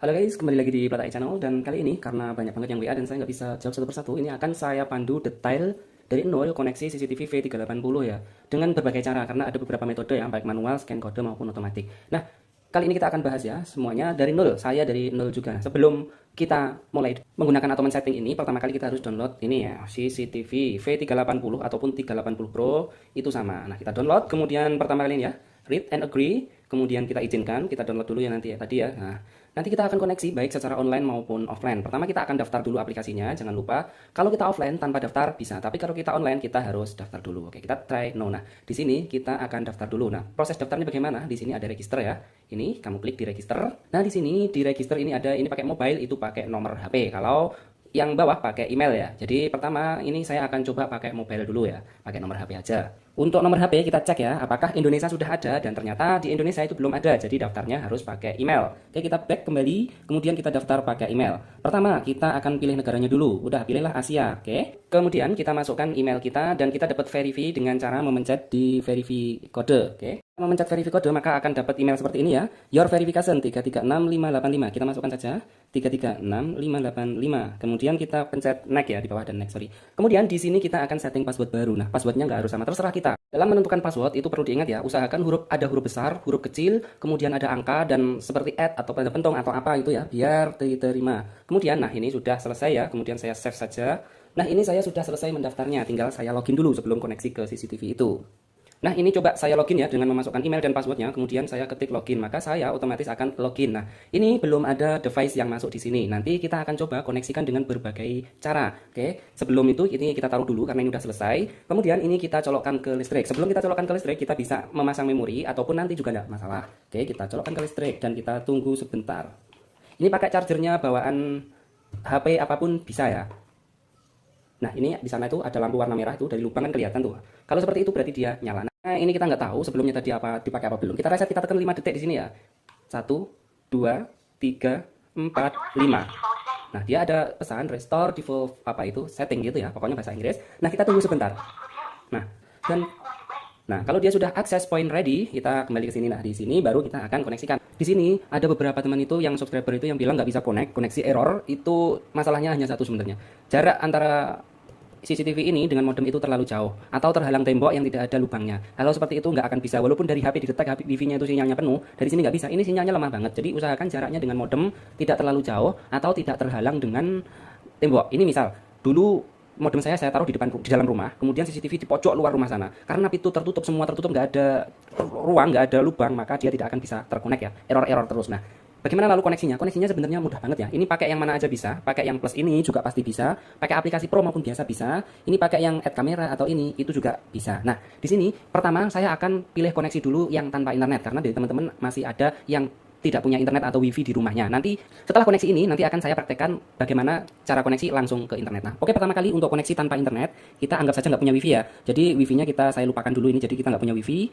Halo guys, kembali lagi di Platai Channel dan kali ini karena banyak banget yang WA dan saya nggak bisa jawab satu persatu, ini akan saya pandu detail dari nol koneksi CCTV V380 ya dengan berbagai cara karena ada beberapa metode ya baik manual, scan kode maupun otomatis. Nah, kali ini kita akan bahas ya semuanya dari nol, saya dari nol juga. Sebelum kita mulai menggunakan atau men-setting ini, pertama kali kita harus download ini ya, CCTV V380 ataupun 380 Pro itu sama. Nah, kita download, kemudian pertama kali ini ya, read and agree, kemudian kita izinkan, kita download dulu ya nanti ya tadi ya. Nah, nanti kita akan koneksi baik secara online maupun offline. Pertama kita akan daftar dulu aplikasinya, jangan lupa. Kalau kita offline tanpa daftar bisa, tapi kalau kita online kita harus daftar dulu. Oke, kita try no. Nah, di sini kita akan daftar dulu. Nah, proses daftarnya bagaimana? Di sini ada register ya. Ini kamu klik di register. Nah, di sini di register ini ada ini pakai mobile, itu pakai nomor HP. Kalau yang bawah pakai email ya. Jadi pertama ini saya akan coba pakai mobile dulu ya, pakai nomor HP aja. Untuk nomor HP kita cek ya, apakah Indonesia sudah ada dan ternyata di Indonesia itu belum ada. Jadi daftarnya harus pakai email. Oke, kita back kembali, kemudian kita daftar pakai email. Pertama kita akan pilih negaranya dulu. Udah, pilihlah Asia. Oke. Kemudian kita masukkan email kita dan kita dapat verify dengan cara memencet di verify kode. Oke. Memencet verify kode maka akan dapat email seperti ini ya. Your verification 336585. Kita masukkan saja 336585. Kemudian kita pencet next ya di bawah dan next, sorry. Kemudian di sini kita akan setting password baru. Nah, passwordnya nggak harus sama, terserah kita. Dalam menentukan password itu perlu diingat ya, usahakan ada huruf besar, huruf kecil, kemudian ada angka dan seperti atau tanda pentung atau apa itu ya, biar diterima. Kemudian nah ini sudah selesai ya, kemudian saya save saja. Nah, ini saya sudah selesai mendaftarnya, tinggal saya login dulu sebelum koneksi ke CCTV itu. Nah, ini coba saya login ya dengan memasukkan email dan passwordnya, kemudian saya ketik login, maka saya otomatis akan login. Nah, ini belum ada device yang masuk di sini. Nanti kita akan coba koneksikan dengan berbagai cara. Oke, sebelum itu ini kita taruh dulu karena ini sudah selesai. Kemudian ini kita colokkan ke listrik. Sebelum kita colokkan ke listrik, kita bisa memasang memori ataupun nanti juga tidak masalah. Oke, kita colokkan ke listrik dan kita tunggu sebentar. Ini pakai chargernya bawaan HP apapun bisa ya. Nah, ini di sana itu ada lampu warna merah itu dari lubang kan kelihatan tuh. Kalau seperti itu berarti dia nyala. Nah, ini kita nggak tahu sebelumnya tadi apa dipakai apa belum. Kita reset, kita tekan 5 detik di sini ya. 1, 2, 3, 4, 5. Nah, dia ada pesan restore default apa itu setting gitu ya. Pokoknya bahasa Inggris. Nah, kita tunggu sebentar. Nah, dan kalau dia sudah access point ready, kita kembali ke sini. Nah, di sini baru kita akan koneksikan. Di sini ada beberapa teman itu yang subscriber itu yang bilang nggak bisa koneksi error. Itu masalahnya hanya satu sebenarnya. Jarak antara CCTV ini dengan modem itu terlalu jauh atau terhalang tembok yang tidak ada lubangnya. Kalau seperti itu nggak akan bisa, walaupun dari HP didetek wifi-nya itu sinyalnya penuh, dari sini nggak bisa. Ini sinyalnya lemah banget. Jadi usahakan jaraknya dengan modem tidak terlalu jauh atau tidak terhalang dengan tembok. Ini misal dulu modem saya taruh di dalam rumah, kemudian CCTV di pojok luar rumah sana. Karena pintu tertutup, semua tertutup, nggak ada ruang, nggak ada lubang, maka dia tidak akan bisa terkonek ya. Error terus. Nah, bagaimana lalu koneksinya? Koneksinya sebenarnya mudah banget ya. Ini pakai yang mana aja bisa. Pakai yang plus ini juga pasti bisa. Pakai aplikasi Pro maupun biasa bisa. Ini pakai yang add kamera atau ini itu juga bisa. Nah, di sini pertama saya akan pilih koneksi dulu yang tanpa internet karena dari teman-teman masih ada yang tidak punya internet atau wifi di rumahnya. Nanti setelah koneksi ini nanti akan saya praktekkan bagaimana cara koneksi langsung ke internet. Nah, oke, pertama kali untuk koneksi tanpa internet kita anggap saja nggak punya wifi ya. Jadi wifi-nya saya lupakan dulu ini. Jadi kita nggak punya wifi.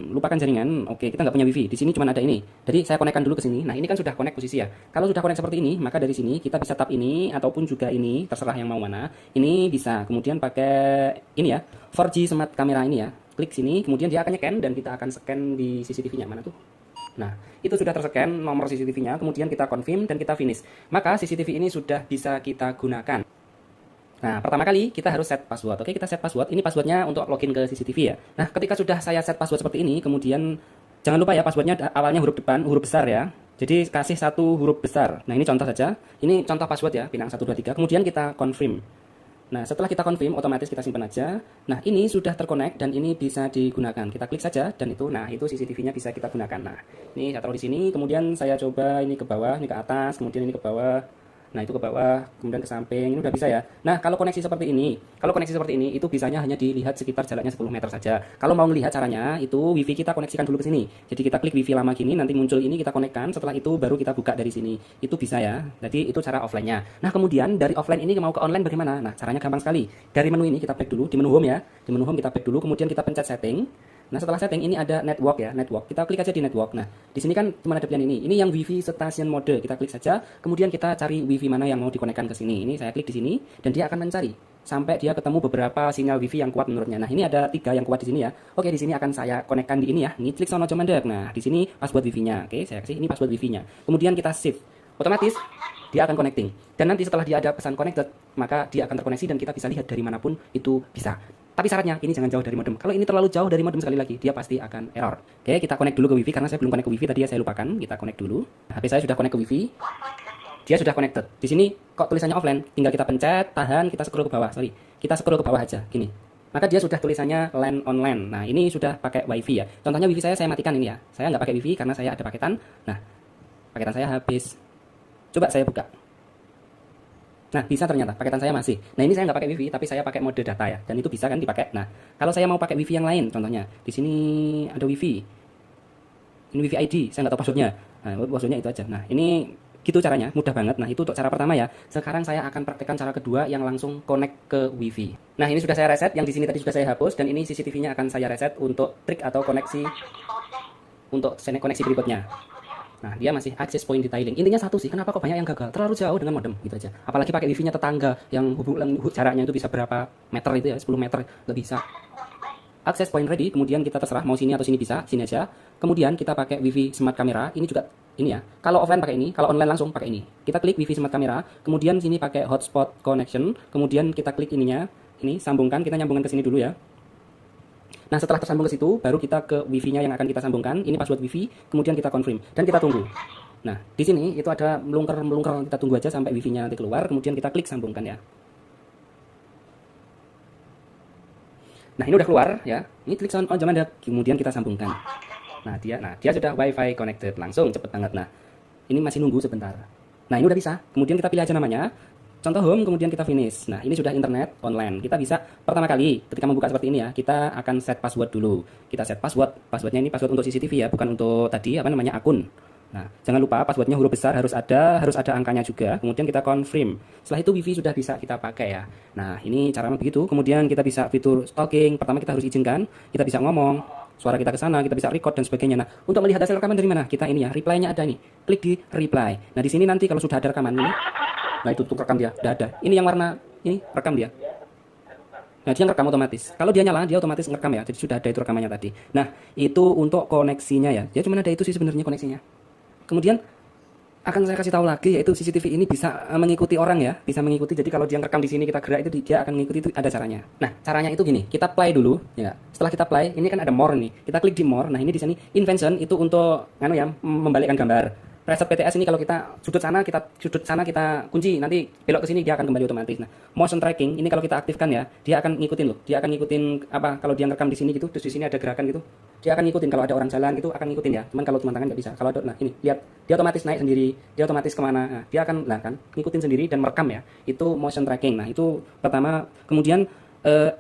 Lupakan jaringan. Oke, kita nggak punya wifi. Di sini cuma ada ini. Jadi saya konekkan dulu ke sini. Nah, ini kan sudah connect posisi ya. Kalau sudah connect seperti ini, maka dari sini kita bisa tap ini ataupun juga ini, terserah yang mau mana. Ini bisa. Kemudian pakai ini ya, 4G smart kamera ini ya. Klik sini, kemudian dia akan nge-scan dan kita akan scan di CCTV-nya mana tuh. Nah, itu sudah terscan nomor CCTV-nya, kemudian kita confirm dan kita finish. Maka CCTV ini sudah bisa kita gunakan. Nah, pertama kali kita harus set password. Oke, kita set password. Ini passwordnya untuk login ke CCTV ya. Nah, ketika sudah saya set password seperti ini, kemudian jangan lupa ya passwordnya awalnya huruf depan, huruf besar ya. Jadi kasih satu huruf besar. Nah, ini contoh saja. Ini contoh password ya, Pinang 123. Kemudian kita confirm. Nah, setelah kita confirm, otomatis kita simpan aja. Nah, ini sudah terkonek dan ini bisa digunakan. Kita klik saja dan itu, nah itu CCTV-nya bisa kita gunakan. Nah, ini saya taruh di sini, kemudian saya coba ini ke bawah, ini ke atas, kemudian ini ke bawah. Nah, itu ke bawah, kemudian ke samping, ini udah bisa ya. Nah, kalau koneksi seperti ini, itu bisanya hanya dilihat sekitar jaraknya 10 meter saja. Kalau mau melihat caranya, itu wifi kita koneksikan dulu ke sini. Jadi kita klik wifi lama gini, nanti muncul ini, kita konekkan, setelah itu baru kita buka dari sini. Itu bisa ya. Jadi itu cara offline-nya. Nah, kemudian dari offline ini mau ke online bagaimana? Nah, caranya gampang sekali. Dari menu ini kita back dulu, di menu home ya. Di menu home kita back dulu, kemudian kita pencet setting. Nah, setelah setting ini ada network ya, network. Kita klik aja di network. Nah, di sini kan cuma ada pilihan ini. Ini yang wifi station mode. Kita klik saja, kemudian kita cari wifi mana yang mau dikonekkan ke sini. Ini saya klik di sini dan dia akan mencari sampai dia ketemu beberapa sinyal wifi yang kuat menurutnya. Nah, ini ada 3 yang kuat di sini ya. Oke, di sini akan saya konekkan di ini ya. Ini klik sono mandek. Nah, di sini password wifi-nya. Oke, saya kasih ini password wifi-nya. Kemudian kita save. otomatis dia akan connecting. Dan nanti setelah dia ada pesan connected, maka dia akan terkoneksi dan kita bisa lihat dari manapun itu bisa. Tapi syaratnya ini jangan jauh dari modem. Kalau ini terlalu jauh dari modem sekali lagi, dia pasti akan error. Oke, kita connect dulu ke WiFi karena saya belum connect ke WiFi tadi ya, saya lupakan. Kita connect dulu. HP saya sudah connect ke WiFi. Dia sudah connected. Di sini kok tulisannya offline, tinggal kita pencet, tahan, kita scroll ke bawah. Kita scroll ke bawah aja, gini. Maka dia sudah tulisannya LAN online. Nah, ini sudah pakai WiFi ya. Contohnya WiFi saya matikan ini ya. Saya nggak pakai WiFi karena saya ada paketan. Nah, paketan saya habis. Coba saya buka. Nah, bisa ternyata, paketan saya masih. Nah, ini saya nggak pakai WiFi, tapi saya pakai mode data ya. Dan itu bisa kan dipakai. Nah, kalau saya mau pakai WiFi yang lain, contohnya, di sini ada WiFi. Ini WiFi ID, saya nggak tahu passwordnya. Nah, passwordnya itu aja. Nah, ini gitu caranya, mudah banget. Nah, itu untuk cara pertama ya. Sekarang saya akan praktekkan cara kedua yang langsung connect ke WiFi. Nah, ini sudah saya reset, yang di sini tadi sudah saya hapus, dan ini CCTV-nya akan saya reset untuk trik atau koneksi untuk koneksi berikutnya. Nah, dia masih access point detailing. Intinya satu sih, kenapa kok banyak yang gagal? Terlalu jauh dengan modem, gitu aja. Apalagi pakai wifi-nya tetangga, yang jaraknya itu bisa berapa meter itu ya, 10 meter, nggak bisa. Access point ready, kemudian kita terserah mau sini atau sini bisa, sini aja. Kemudian kita pakai wifi smart camera, ini juga, ini ya. Kalau offline pakai ini, kalau online langsung pakai ini. Kita klik wifi smart camera, kemudian sini pakai hotspot connection, kemudian kita klik ininya, ini sambungkan, kita nyambungkan ke sini dulu ya. Nah, setelah tersambung ke situ, baru kita ke wifi-nya yang akan kita sambungkan. Ini password wifi, kemudian kita confirm dan kita tunggu. Nah, di sini itu ada melungker, kita tunggu aja sampai wifi-nya nanti keluar, kemudian kita klik sambungkan ya. Nah, ini udah keluar ya. Ini klik on Jamanda, kemudian kita sambungkan. Nah, dia sudah WiFi connected, langsung cepet banget. Nah, ini masih nunggu sebentar. Nah, ini udah bisa. Kemudian kita pilih aja namanya. Contoh home, kemudian kita finish. Nah, ini sudah internet online. Kita bisa pertama kali ketika membuka seperti ini ya, kita akan set password dulu. Kita set password. Passwordnya ini password untuk CCTV ya, bukan untuk tadi akun. Nah, jangan lupa passwordnya huruf besar harus ada angkanya juga. Kemudian kita confirm. Setelah itu WiFi sudah bisa kita pakai ya. Nah, ini caranya begitu. Kemudian kita bisa fitur stalking. Pertama kita harus izinkan. Kita bisa ngomong. Suara kita ke sana, kita bisa record dan sebagainya. Nah, untuk melihat hasil rekaman dari mana? Kita ini ya, reply-nya ada nih. Klik di reply. Nah, di sini nanti kalau sudah ada rekaman ini, nah itu tuh rekam dia, udah ada. Ini yang warna ini rekam dia. Nah, dia ngerekam otomatis. Kalau dia nyala, dia otomatis ngerekam ya. Jadi sudah ada itu rekamannya tadi. Nah, itu untuk koneksinya ya. Ya cuma ada itu sih sebenarnya koneksinya. Kemudian akan saya kasih tahu lagi yaitu CCTV ini bisa mengikuti orang ya, bisa mengikuti. Jadi kalau dia ngerekam di sini kita gerak itu dia akan mengikuti, itu ada caranya. Nah, caranya itu gini, kita play dulu ya. Setelah kita play, ini kan ada more nih. Kita klik di more. Nah, ini di sini invention itu untuk membalikkan gambar. Preset PTS ini kalau kita sudut sana kita kunci, nanti belok ke sini dia akan kembali otomatis. Nah, motion tracking ini kalau kita aktifkan ya, dia akan ngikutin loh. Dia akan ngikutin kalau dia ngerekam di sini gitu, terus di sini ada gerakan gitu. Dia akan ngikutin kalau ada orang jalan gitu akan ngikutin ya. Cuman kalau cuma tangan nggak bisa. Kalau ada, nah ini lihat, dia otomatis naik sendiri, dia otomatis kemana. Nah, dia akan ngikutin sendiri dan merekam ya. Itu motion tracking. Nah, itu pertama. Kemudian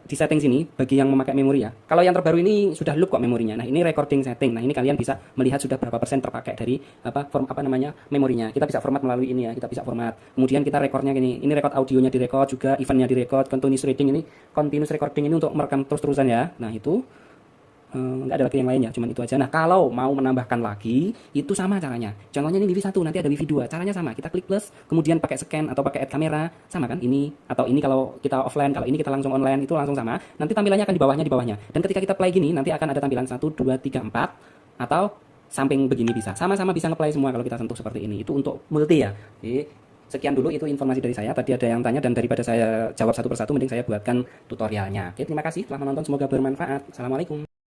di setting sini bagi yang memakai memori ya. Kalau yang terbaru ini sudah loop kok memorinya. Nah, ini recording setting. Nah, ini kalian bisa melihat sudah berapa persen terpakai dari memorinya. Kita bisa format melalui ini ya. Kita bisa format. Kemudian kita recordnya gini. Ini record audionya direcord juga, eventnya direcord, continuous recording ini untuk merekam terus-terusan ya. Nah, itu nggak ada lagi yang lainnya, cuman itu aja. Nah, kalau mau menambahkan lagi itu sama caranya. Contohnya ini WiFi 1, nanti ada WiFi 2. Caranya sama, kita klik plus, kemudian pakai scan atau pakai add kamera, sama kan? Ini atau ini kalau kita offline, kalau ini kita langsung online itu langsung sama. Nanti tampilannya akan di bawahnya. Dan ketika kita play gini, nanti akan ada tampilan 1 2 3 4 atau samping begini bisa. Sama-sama bisa ngeplay semua kalau kita sentuh seperti ini. Itu untuk multi ya. Jadi, sekian dulu itu informasi dari saya. Tadi ada yang tanya dan daripada saya jawab satu persatu mending saya buatkan tutorialnya. Oke, terima kasih telah menonton, semoga bermanfaat. Assalamualaikum.